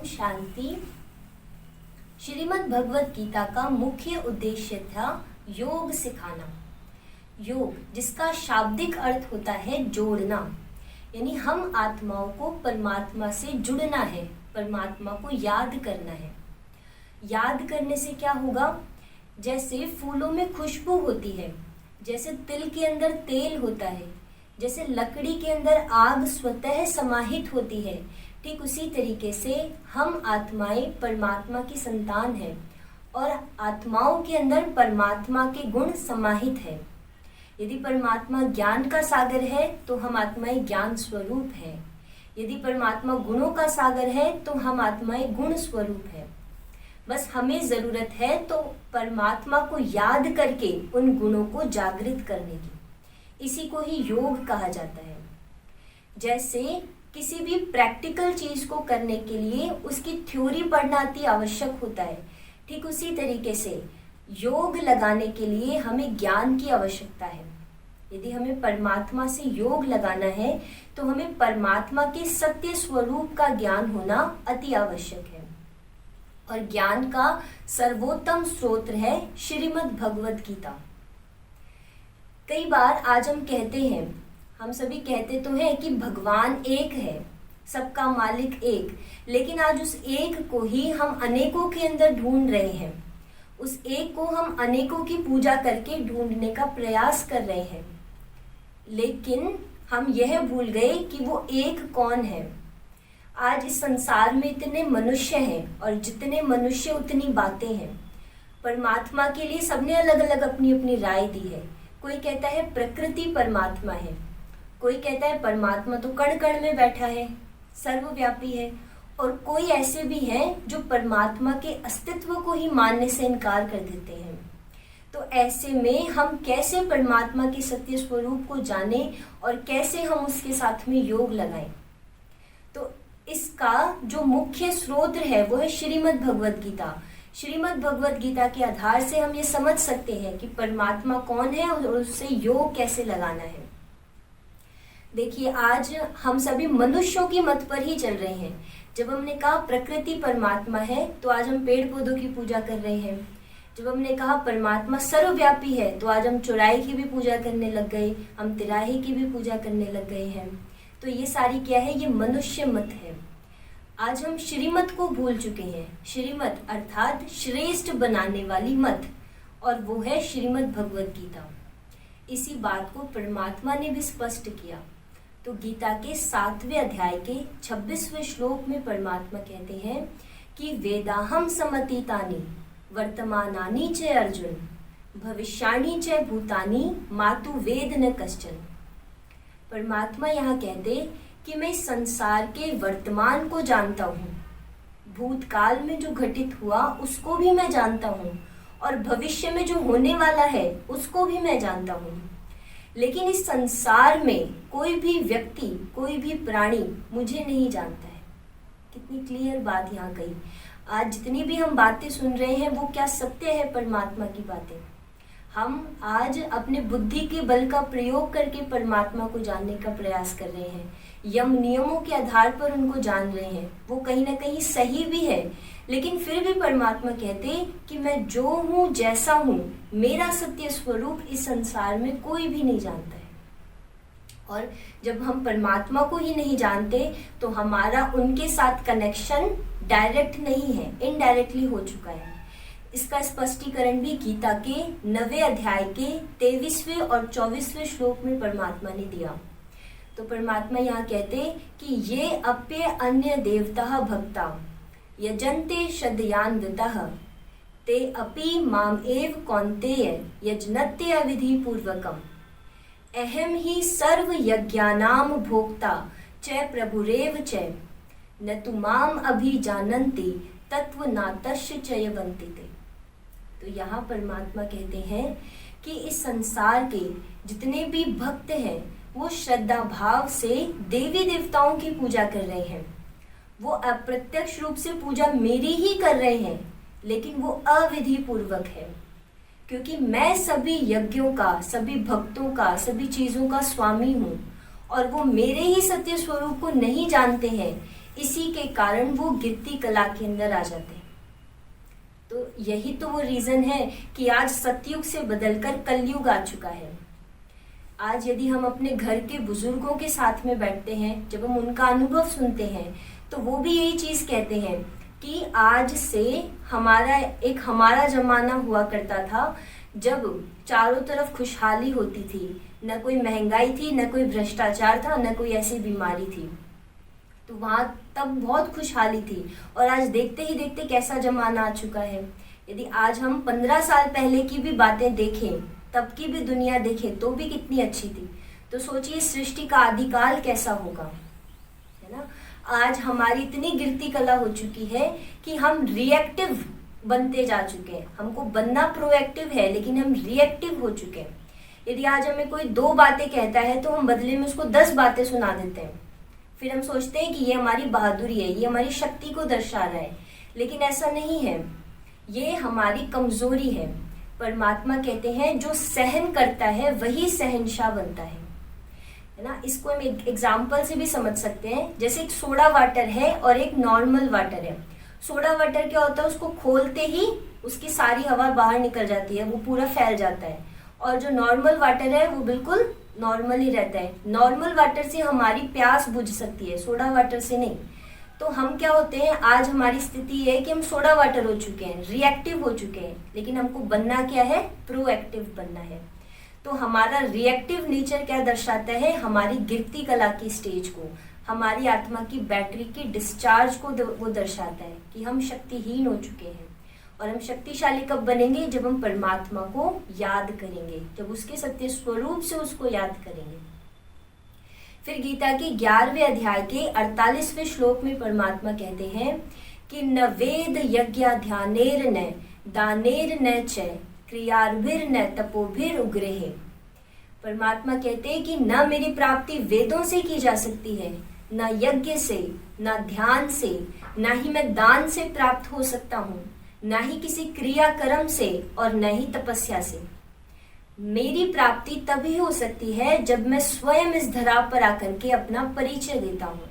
शांति। श्रीमद् भगवत गीता का मुख्य उद्देश्य था योग सिखाना। योग जिसका शाब्दिक अर्थ होता है जोड़ना, यानी हम आत्माओं को परमात्मा से जुड़ना है, परमात्मा को याद करना है। याद करने से क्या होगा? जैसे फूलों में खुशबू होती है, जैसे तिल के अंदर तेल होता है, जैसे लकड़ी के अंदर आग स्वतः समाहित होती है, ठीक उसी तरीके से हम आत्माएं परमात्मा की संतान हैं और आत्माओं के अंदर परमात्मा के गुण समाहित है। यदि परमात्मा ज्ञान का सागर है तो हम आत्माएं ज्ञान स्वरूप हैं। यदि परमात्मा गुणों का सागर है तो हम आत्माएं गुण स्वरूप है। बस हमें जरूरत है तो परमात्मा को याद करके उन गुणों को जागृत करने की। इसी को ही योग कहा जाता है। जैसे किसी भी प्रैक्टिकल चीज को करने के लिए उसकी थ्योरी पढ़ना अति आवश्यक होता है, ठीक उसी तरीके से योग लगाने के लिए हमें ज्ञान की आवश्यकता है। यदि हमें परमात्मा से योग लगाना है तो हमें परमात्मा के सत्य स्वरूप का ज्ञान होना अति आवश्यक है। और ज्ञान का सर्वोत्तम स्रोत है श्रीमद् भगवत गीता। कई बार आज हम कहते हैं, हम सभी कहते तो हैं कि भगवान एक है, सबका मालिक एक, लेकिन आज उस एक को ही हम अनेकों के अंदर ढूंढ रहे हैं। उस एक को हम अनेकों की पूजा करके ढूंढने का प्रयास कर रहे हैं, लेकिन हम यह भूल गए कि वो एक कौन है। आज इस संसार में इतने मनुष्य हैं और जितने मनुष्य उतनी बातें हैं। परमात्मा के लिए सबने अलग अलग अपनी अपनी राय दी है। कोई कहता है प्रकृति परमात्मा है, कोई कहता है परमात्मा तो कण कण में बैठा है, सर्वव्यापी है, और कोई ऐसे भी हैं जो परमात्मा के अस्तित्व को ही मानने से इनकार कर देते हैं। तो ऐसे में हम कैसे परमात्मा के सत्य स्वरूप को जाने और कैसे हम उसके साथ में योग लगाएं? तो इसका जो मुख्य स्रोत है वो है श्रीमद् भगवत गीता। श्रीमद् भगवत गीता के आधार से हम ये समझ सकते हैं कि परमात्मा कौन है और उससे योग कैसे लगाना है। देखिए, आज हम सभी मनुष्यों की मत पर ही चल रहे हैं। जब हमने कहा प्रकृति परमात्मा है तो आज हम पेड़ पौधों की पूजा कर रहे हैं। जब हमने कहा परमात्मा सर्वव्यापी है तो आज हम चौराहे की भी पूजा करने लग गए, हम तिराहे की भी पूजा करने लग गए हैं। तो ये सारी क्या है? ये मनुष्य मत है। आज हम श्रीमत को भूल चुके हैं। श्रीमत अर्थात श्रेष्ठ बनाने वाली मत, और वो है श्रीमद् भगवत गीता। इसी बात को परमात्मा ने भी स्पष्ट किया। तो गीता के 7वें अध्याय के 26वें श्लोक में परमात्मा कहते हैं कि वेदाहम समतीतानि वर्तमानानि च अर्जुन भविष्याणि च भूतानि मातु वेद न कश्चन। परमात्मा यहाँ कहते कि मैं संसार के वर्तमान को जानता हूँ, भूतकाल में जो घटित हुआ उसको भी मैं जानता हूँ, और भविष्य में जो होने वाला है उसको भी मैं जानता हूँ। लेकिन इस संसार में कोई भी व्यक्ति, कोई भी प्राणी मुझे नहीं जानता है। कितनी क्लियर बात यहाँ कही। आज जितनी भी हम बातें सुन रहे हैं वो क्या सत्य है? परमात्मा की बातें। हम आज अपने बुद्धि के बल का प्रयोग करके परमात्मा को जानने का प्रयास कर रहे हैं, यम नियमों के आधार पर उनको जान रहे हैं। वो कहीं ना कहीं सही भी है, लेकिन फिर भी परमात्मा कहते कि मैं जो हूँ, जैसा हूँ, मेरा सत्य स्वरूप इस संसार में कोई भी नहीं जानता है। और जब हम परमात्मा को ही नहीं जानते तो हमारा उनके साथ कनेक्शन डायरेक्ट नहीं है, इनडायरेक्टली हो चुका है। इसका स्पष्टीकरण भी गीता के 9वें अध्याय के 23वें और 24वें श्लोक में परमात्मा ने दिया। तो परमात्मा यहाँ कहते कि ये अप्य अन्य देवता भक्ता यजन्ते श्रद्धयान्वितः ते अपि माम एव कौन्तेय यजनते अविधि पूर्वकम अहम ही सर्व यज्ञानाम भोक्ता च प्रभुरेव च न तु माम अभिजानन्ति तत्वनातस्य च यवन्ति ते। तो यहाँ परमात्मा कहते हैं कि इस संसार के जितने भी भक्त हैं वो श्रद्धा भाव से देवी देवताओं की पूजा कर रहे हैं। वो अप्रत्यक्ष रूप से पूजा मेरी ही कर रहे हैं, लेकिन वो अविधि पूर्वक है, क्योंकि मैं सभी यज्ञों का, सभी भक्तों का, सभी चीजों का स्वामी हूँ और वो मेरे ही सत्य स्वरूप को नहीं जानते हैं। इसी के कारण वो गिरती कला के अंदर आ जाते हैं। तो यही तो वो रीजन है कि आज सतयुग से बदलकर कलयुग आ चुका है। आज यदि हम अपने घर के बुजुर्गों के साथ में बैठते हैं, जब हम उनका अनुभव सुनते हैं, तो वो भी यही चीज कहते हैं कि आज से हमारा जमाना हुआ करता था जब चारों तरफ खुशहाली होती थी, न कोई महंगाई थी, न कोई भ्रष्टाचार था, न कोई ऐसी बीमारी थी। तो वहां तब बहुत खुशहाली थी। और आज देखते ही देखते कैसा जमाना आ चुका है। यदि आज हम 15 साल पहले की भी बातें देखें, तब की भी दुनिया देखें, तो भी कितनी अच्छी थी। तो सोचिए सृष्टि का आदिकाल कैसा होगा, है ना। आज हमारी इतनी गिरती कला हो चुकी है कि हम रिएक्टिव बनते जा चुके हैं। हमको बनना प्रोएक्टिव है, लेकिन हम रिएक्टिव हो चुके हैं। यदि आज हमें कोई 2 बातें कहता है तो हम बदले में उसको 10 बातें सुना देते हैं। फिर हम सोचते हैं कि ये हमारी बहादुरी है, ये हमारी शक्ति को दर्शा रहा है, लेकिन ऐसा नहीं है, ये हमारी कमजोरी है। परमात्मा कहते हैं जो सहन करता है वही शहंशाह बनता है ना। इसको हम एक एग्जाम्पल से भी समझ सकते हैं। जैसे एक सोडा वाटर है और एक नॉर्मल वाटर है। सोडा वाटर क्या होता है, उसको खोलते ही उसकी सारी हवा बाहर निकल जाती है, वो पूरा फैल जाता है। और जो नॉर्मल वाटर है वो बिल्कुल नॉर्मल ही रहता है। नॉर्मल वाटर से हमारी प्यास बुझ सकती है, सोडा वाटर से नहीं। तो हम क्या होते हैं, आज हमारी स्थिति है कि हम सोडा वाटर हो चुके हैं, रिएक्टिव हो चुके हैं, लेकिन हमको बनना क्या है, प्रोएक्टिव बनना है। तो हमारा रिएक्टिव नेचर क्या दर्शाता है, हमारी गिरती कला की स्टेज को, हमारी आत्मा की बैटरी की डिस्चार्ज को वो दर्शाता है कि हम शक्तिहीन हो चुके हैं। और हम शक्तिशाली कब बनेंगे, जब हम परमात्मा को याद करेंगे, जब उसके सत्य स्वरूप से उसको याद करेंगे। फिर गीता के 11वें अध्याय के 48वें श्लोक में परमात्मा कहते हैं कि न वेद यज्ञ ध्यानेर न दानेर न च क्रियार्भिर न तपोभिर उग्रेहे। परमात्मा कहते हैं कि न मेरी प्राप्ति वेदों से की जा सकती है, न यज्ञ से, न ध्यान से, न ही मैं दान से प्राप्त हो सकता हूँ, न ही किसी क्रिया कर्म से और न ही तपस्या से। मेरी प्राप्ति तभी हो सकती है जब मैं स्वयं इस धरा पर आकर के अपना परिचय देता हूँ,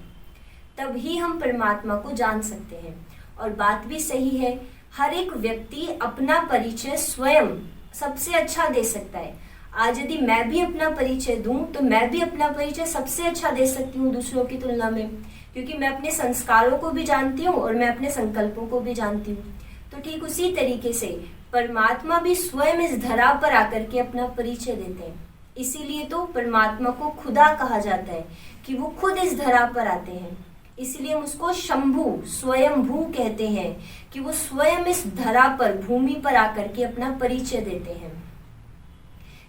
तभी हम परमात्मा को जान सकते हैं। और बात भी सही है, हर एक व्यक्ति अपना परिचय स्वयं सबसे अच्छा दे सकता है। आज यदि मैं भी अपना परिचय दूं तो मैं भी अपना परिचय सबसे अच्छा दे सकती हूँ दूसरों की तुलना में, क्योंकि मैं अपने संस्कारों को भी जानती हूँ और मैं अपने संकल्पों को भी जानती हूँ। तो ठीक उसी तरीके से परमात्मा भी स्वयं इस धरा पर आकर के अपना परिचय देते हैं। इसीलिए तो परमात्मा को खुदा कहा जाता है कि वो खुद इस धरा पर आते हैं। इसलिए हम उसको शंभु स्वयंभू कहते हैं कि वो स्वयं इस धरा पर, भूमि पर आकर के अपना परिचय देते हैं।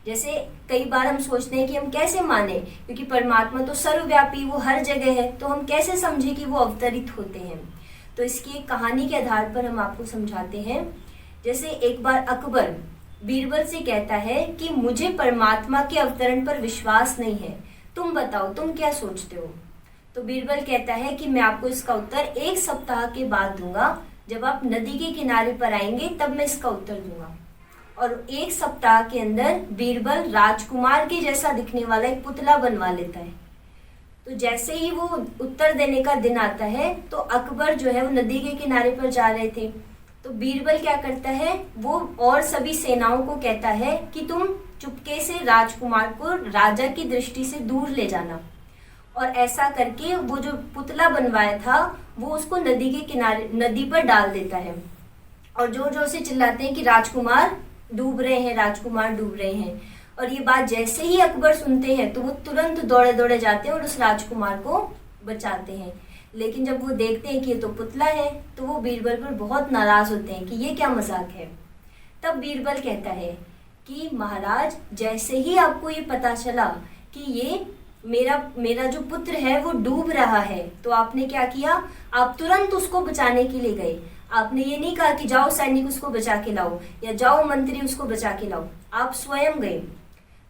जैसे कई बार हम सोचते हैं कि हम कैसे माने, क्योंकि परमात्मा तो सर्वव्यापी, वो हर जगह है, तो हम कैसे समझे कि वो अवतरित होते हैं। तो इसकी एक कहानी के आधार पर हम आपको समझाते हैं। जैसे एक बार अकबर बीरबल से कहता है कि मुझे परमात्मा के अवतरण पर विश्वास नहीं है, तुम बताओ तुम क्या सोचते हो। तो बीरबल कहता है कि मैं आपको इसका उत्तर 1 सप्ताह के बाद दूंगा, जब आप नदी के किनारे पर आएंगे तब मैं इसका उत्तर दूंगा। और 1 सप्ताह के अंदर बीरबल राजकुमार के जैसा दिखने वाला एक पुतला बनवा लेता है। तो जैसे ही वो उत्तर देने का दिन आता है तो अकबर जो है वो नदी के किनारे पर जा रहे थे, तो बीरबल क्या करता है, वो और सभी सेनाओं को कहता है कि तुम चुपके से राजकुमार को राजा की दृष्टि से दूर ले जाना। और ऐसा करके वो जो पुतला बनवाया था वो उसको नदी के किनारे, नदी पर डाल देता है। और जोर जोर से चिल्लाते हैं कि राजकुमार डूब रहे हैं, राजकुमार डूब रहे हैं। और ये बात जैसे ही अकबर सुनते हैं तो वो तुरंत दौड़े दौड़े जाते हैं और उस राजकुमार को बचाते हैं। लेकिन जब वो देखते हैं कि ये तो पुतला है तो वो बीरबल पर बहुत नाराज होते हैं कि ये क्या मजाक है। तब बीरबल कहता है कि महाराज, जैसे ही आपको ये पता चला कि ये मेरा जो पुत्र है वो डूब रहा है, तो आपने क्या किया, आप तुरंत उसको बचाने के लिए गए। आपने ये नहीं कहा कि जाओ सैनिक उसको बचा के लाओ या जाओ मंत्री उसको बचा के लाओ, आप स्वयं गए।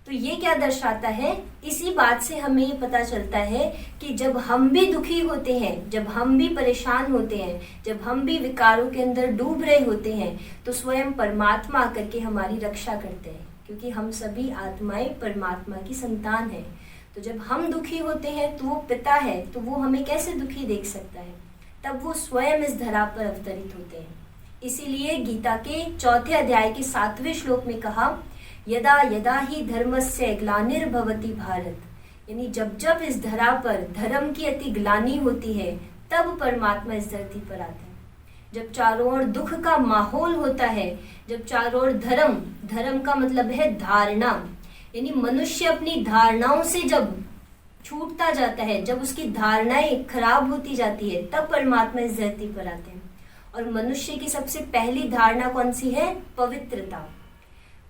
तो ये क्या दर्शाता है, इसी बात से हमें ये पता चलता है कि जब हम भी दुखी होते हैं, जब हम भी परेशान होते हैं, जब हम भी विकारों के अंदर डूब रहे होते हैं, तो स्वयं परमात्मा आकर के हमारी रक्षा करते हैं, क्योंकि हम सभी आत्माएं परमात्मा की संतान हैं। तो जब हम दुखी होते हैं तो वो पिता है, तो वो हमें कैसे दुखी देख सकता है। तब वो स्वयं इस धरा पर अवतरित होते हैं। इसीलिए गीता के 4 अध्याय के 7वें श्लोक में कहा, यदा यदा ही धर्मस्य ग्लानिर्भवति भारत, यानी जब जब इस धरा पर धर्म की अति ग्लानि होती है तब परमात्मा इस धरती पर आते हैं। जब चारों ओर दुख का माहौल होता है, जब चारों ओर धर्म का मतलब है धारणा, यानी मनुष्य अपनी धारणाओं से जब छूटता जाता है, जब उसकी धारणाएं खराब होती जाती है, तब परमात्मा इस धरती पर आते हैं। और मनुष्य की सबसे पहली धारणा कौन सी है? पवित्रता।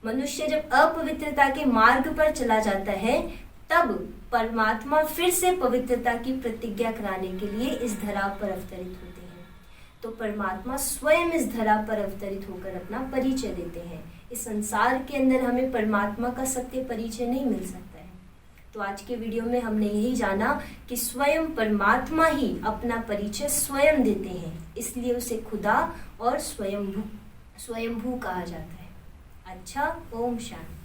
मनुष्य जब अपवित्रता के मार्ग पर चला जाता है तब परमात्मा फिर से पवित्रता की प्रतिज्ञा कराने के लिए इस धरा पर अवतरित होते हैं। तो परमात्मा स्वयं इस धरा पर अवतरित होकर अपना परिचय देते हैं। इस संसार के अंदर हमें परमात्मा का सत्य परिचय नहीं मिल सकता है। तो आज के वीडियो में हमने यही जाना कि स्वयं परमात्मा ही अपना परिचय स्वयं देते हैं, इसलिए उसे खुदा और स्वयंभू कहा जाता है। अच्छा, ओम शांति।